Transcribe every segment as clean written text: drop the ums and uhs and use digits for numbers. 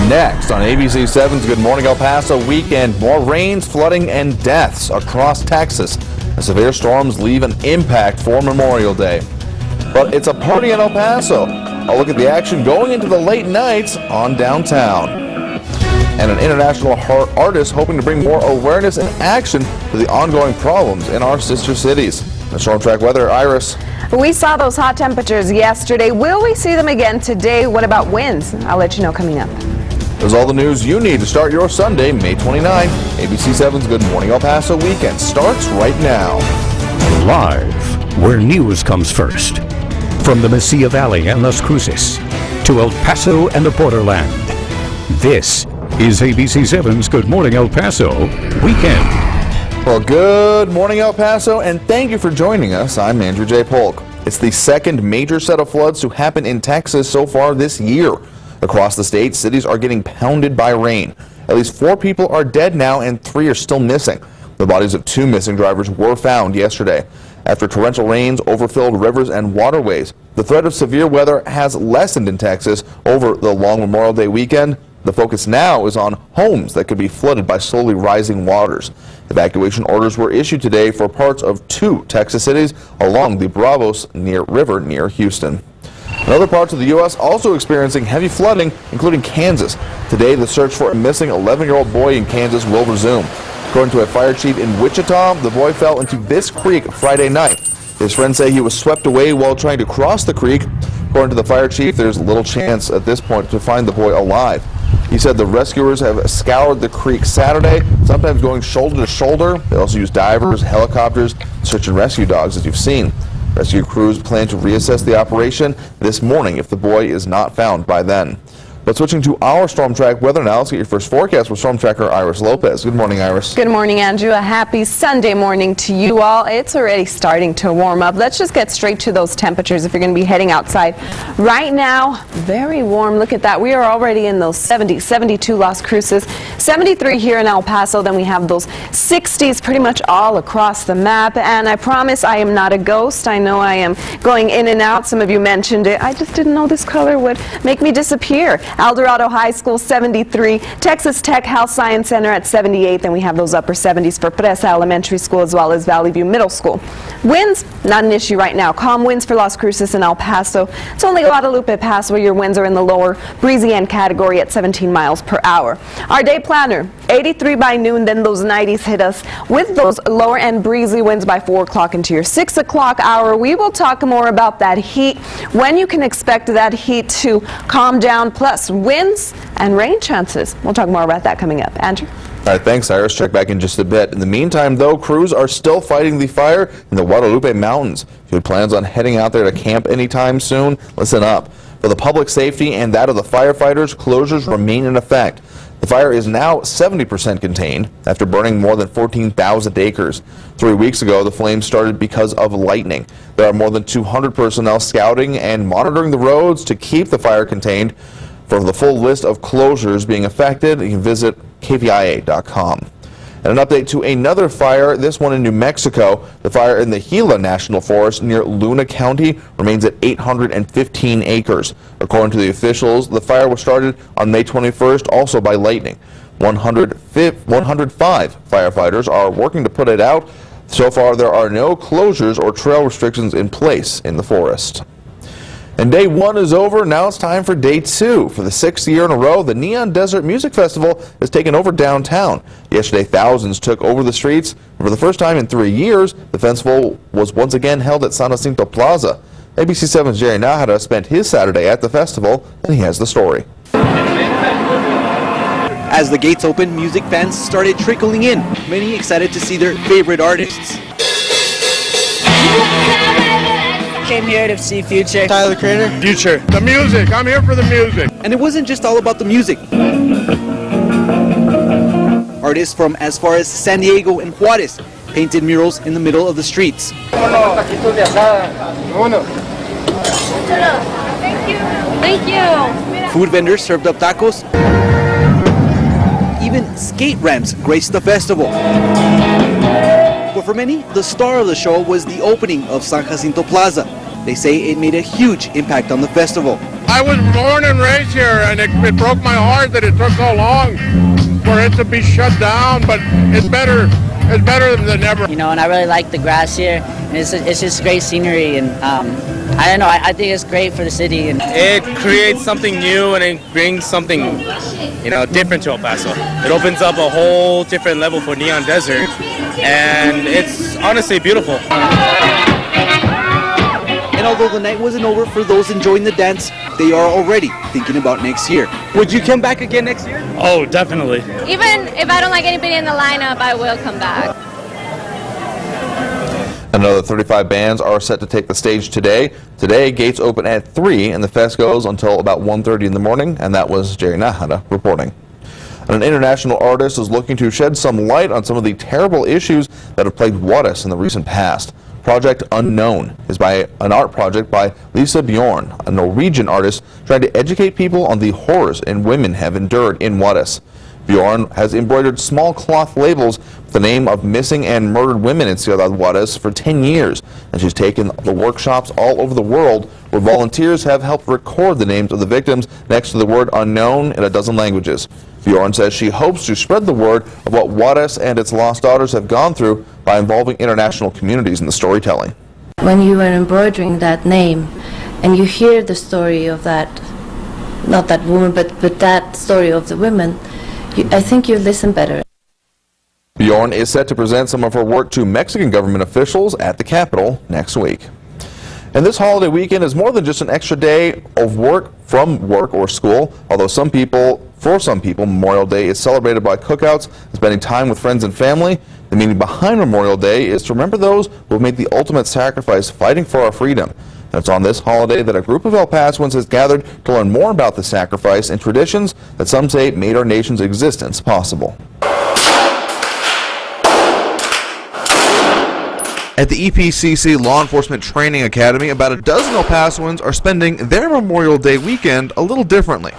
Next on ABC 7's Good Morning El Paso weekend, more rains, flooding, and deaths across Texas as severe storms leave an impact for Memorial Day. But it's a party in El Paso. I'll look at the action going into the late nights on downtown. And an international artist hoping to bring more awareness and action to the ongoing problems in our sister cities. The Storm Track weather, Iris. We saw those hot temperatures yesterday. Will we see them again today? What about winds? I'll let you know coming up. There's all the news you need to start your Sunday, May 29. ABC 7's Good Morning El Paso weekend starts right now. Live, where news comes first. From the Mesilla Valley and Las Cruces to El Paso and the borderland. This is ABC 7's Good Morning El Paso weekend. Well, good morning, El Paso, and thank you for joining us. I'm Andrew J. Polk. It's the second major set of floods to happen in Texas so far this year. Across the state, cities are getting pounded by rain. At least 4 people are dead now and 3 are still missing. The bodies of 2 missing drivers were found yesterday. After torrential rains overfilled rivers and waterways, the threat of severe weather has lessened in Texas over the long Memorial Day weekend. The focus now is on homes that could be flooded by slowly rising waters. Evacuation orders were issued today for parts of 2 Texas cities along the Bravos River near Houston. In other parts of the U.S. also experiencing heavy flooding, including Kansas. Today, the search for a missing 11-year-old boy in Kansas will resume. According to a fire chief in Wichita, the boy fell into this creek Friday night. His friends say he was swept away while trying to cross the creek. According to the fire chief, there's little chance at this point to find the boy alive. He said the rescuers have scoured the creek Saturday, sometimes going shoulder to shoulder. They also use divers, helicopters, search and rescue dogs, as you've seen. Rescue crews plan to reassess the operation this morning if the boy is not found by then. But switching to our Storm Track weather now, let's get your first forecast with Storm Tracker Iris Lopez. Good morning, Iris. Good morning, Andrew. A happy Sunday morning to you all. It's already starting to warm up. Let's just get straight to those temperatures if you're going to be heading outside. Right now, very warm. Look at that. We are already in those 70s, 72 Las Cruces, 73 here in El Paso. Then we have those 60s pretty much all across the map. And I promise I am not a ghost. I know I am going in and out. Some of you mentioned it. I just didn't know this color would make me disappear. El Dorado High School 73, Texas Tech Health Science Center at 78, then we have those upper 70s for Presa Elementary School as well as Valley View Middle School. Winds, not an issue right now. Calm winds for Las Cruces and El Paso. It's only Guadalupe Paso where your winds are in the lower breezy end category at 17 miles per hour. Our day planner, 83 by noon, then those 90s hit us with those lower end breezy winds by 4 o'clock into your 6 o'clock hour. We will talk more about that heat, when you can expect that heat to calm down, plus winds and rain chances. We'll talk more about that coming up. Andrew? All right, thanks, Iris. Check back in just a bit. In the meantime, though, crews are still fighting the fire in the Guadalupe Mountains. If you had plans on heading out there to camp anytime soon, listen up. For the public safety and that of the firefighters, closures remain in effect. The fire is now 70% contained after burning more than 14,000 acres. 3 weeks ago, the flames started because of lightning. There are more than 200 personnel scouting and monitoring the roads to keep the fire contained. For the full list of closures being affected, you can visit KVIA.com. And an update to another fire, this one in New Mexico. The fire in the Gila National Forest near Luna County remains at 815 acres. According to the officials, the fire was started on May 21st, also by lightning. 105 firefighters are working to put it out. So far, there are no closures or trail restrictions in place in the forest. And day 1 is over. Now it's time for day 2. For the 6th year in a row, the Neon Desert Music Festival has taken over downtown. Yesterday, thousands took over the streets. For the first time in 3 years, the festival was once again held at San Jacinto Plaza. ABC 7's Jerry Nahara spent his Saturday at the festival, and he has the story. As the gates opened, music fans started trickling in, many excited to see their favorite artists. Came here to see Future. Tyler, the Creator. Future. The music. I'm here for the music. And it wasn't just all about the music. Artists from as far as San Diego and Juarez painted murals in the middle of the streets. Thank you. Food vendors served up tacos. Even skate ramps graced the festival. But for many, the star of the show was the opening of San Jacinto Plaza. They say it made a huge impact on the festival. I was born and raised here, and it broke my heart that it took so long for it to be shut down, but it's better than ever. You know, and I really like the grass here, and it's just great scenery, and I don't know, I think it's great for the city. And it creates something new, and it brings something, you know, different to El Paso. It opens up a whole different level for Neon Desert, and it's honestly beautiful. And although the night wasn't over for those enjoying the dance, they are already thinking about next year. Would you come back again next year? Oh, definitely. Even if I don't like anybody in the lineup, I will come back. Another 35 bands are set to take the stage today. Today, gates open at 3 and the fest goes until about 1:30 in the morning, and that was Jerry Nahara reporting. An international artist is looking to shed some light on some of the terrible issues that have plagued Juarez in the recent past. Project Unknown is an art project by Lisa Bjorn, a Norwegian artist trying to educate people on the horrors women have endured in Juarez. Bjorn has embroidered small cloth labels with the name of missing and murdered women in Ciudad Juarez for 10 years, and she's taken the workshops all over the world where volunteers have helped record the names of the victims next to the word unknown in a dozen languages. Bjorn says she hopes to spread the word of what Juarez and its lost daughters have gone through by involving international communities in the storytelling. When you were embroidering that name and you hear the story of that, not that woman, but that story of the women, I think you listen better. Bjorn is set to present some of her work to Mexican government officials at the Capitol next week. And this holiday weekend is more than just an extra day of work from work or school, although for some people, Memorial Day is celebrated by cookouts and spending time with friends and family. The meaning behind Memorial Day is to remember those who have made the ultimate sacrifice fighting for our freedom. And it's on this holiday that a group of El Pasoans has gathered to learn more about the sacrifice and traditions that some say made our nation's existence possible. At the EPCC Law Enforcement Training Academy, about a dozen El Pasoans are spending their Memorial Day weekend a little differently.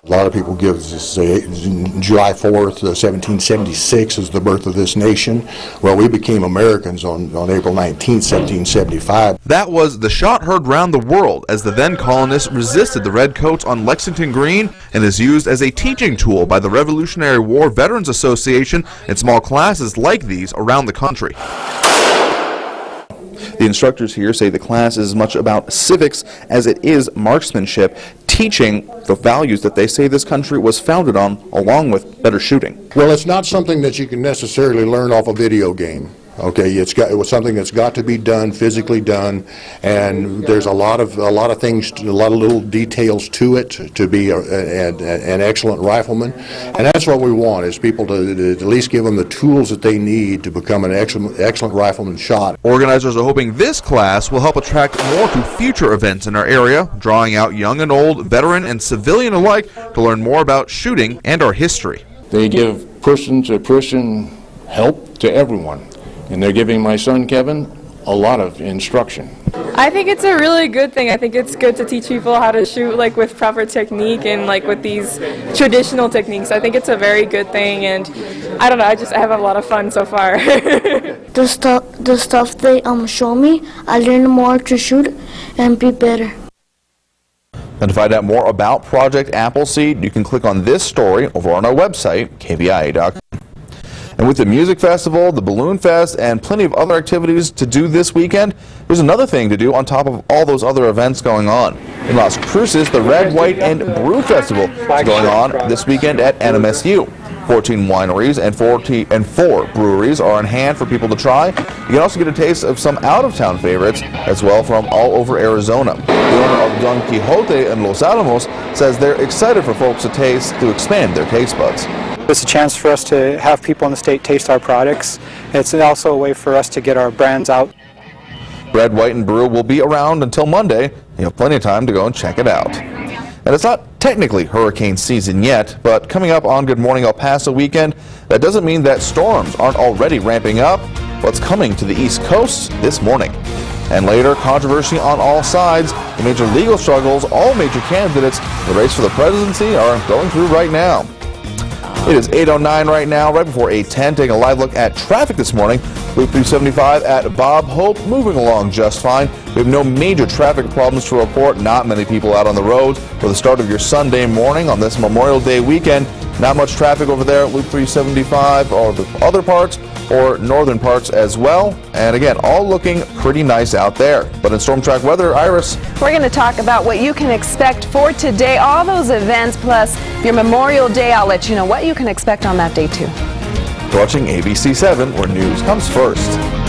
A lot of people give this July 4th, 1776 is the birth of this nation. Well, we became Americans on April 19th, 1775. That was the shot heard round the world as the then colonists resisted the redcoats on Lexington Green, and is used as a teaching tool by the Revolutionary War Veterans Association in small classes like these around the country. The instructors here say the class is as much about civics as it is marksmanship, teaching the values that they say this country was founded on, along with better shooting. Well, it's not something that you can necessarily learn off a video game. Okay, it was something that's got to be done, physically done, and there's a lot of things, a lot of little details to it to be an excellent rifleman, and that's what we want, is people to at least give them the tools that they need to become an excellent rifleman shot. Organizers are hoping this class will help attract more to future events in our area, drawing out young and old, veteran and civilian alike to learn more about shooting and our history. They give person-to-person help to everyone. And they're giving my son, Kevin, a lot of instruction. I think it's a really good thing. I think it's good to teach people how to shoot like with proper technique and like with these traditional techniques. I think it's a very good thing, and I don't know, I have a lot of fun so far. The stuff they show me, I learn more to shoot and be better. And to find out more about Project Appleseed, you can click on this story over on our website, KVIA.com. And with the music festival, the balloon fest, and plenty of other activities to do this weekend, there's another thing to do on top of all those other events going on. In Las Cruces, the Red, White, and Brew Festival is going on this weekend at NMSU. 14 wineries and 4 breweries are on hand for people to try. You can also get a taste of some out-of-town favorites as well from all over Arizona. The owner of Don Quixote in Los Alamos says they're excited for folks to expand their taste buds. It's a chance for us to have people in the state taste our products. It's also a way for us to get our brands out. Red, White, and Brew will be around until Monday. You have plenty of time to go and check it out. And it's not technically hurricane season yet, but coming up on Good Morning El Paso weekend, that doesn't mean that storms aren't already ramping up. What's coming to the East Coast this morning. And later, controversy on all sides, the major legal struggles all major candidates in the race for the presidency are going through right now. It is 8:09 right now, right before 8:10, taking a live look at traffic this morning. Loop 375 at Bob Hope moving along just fine. We have no major traffic problems to report. Not many people out on the road for the start of your Sunday morning on this Memorial Day weekend. Not much traffic over there at Loop 375 or the other parts or northern parts as well. And again, all looking pretty nice out there. But in storm track weather, Iris. We're going to talk about what you can expect for today, all those events, plus your Memorial Day. I'll let you know what you can expect on that day too. Watching ABC 7, where news comes first.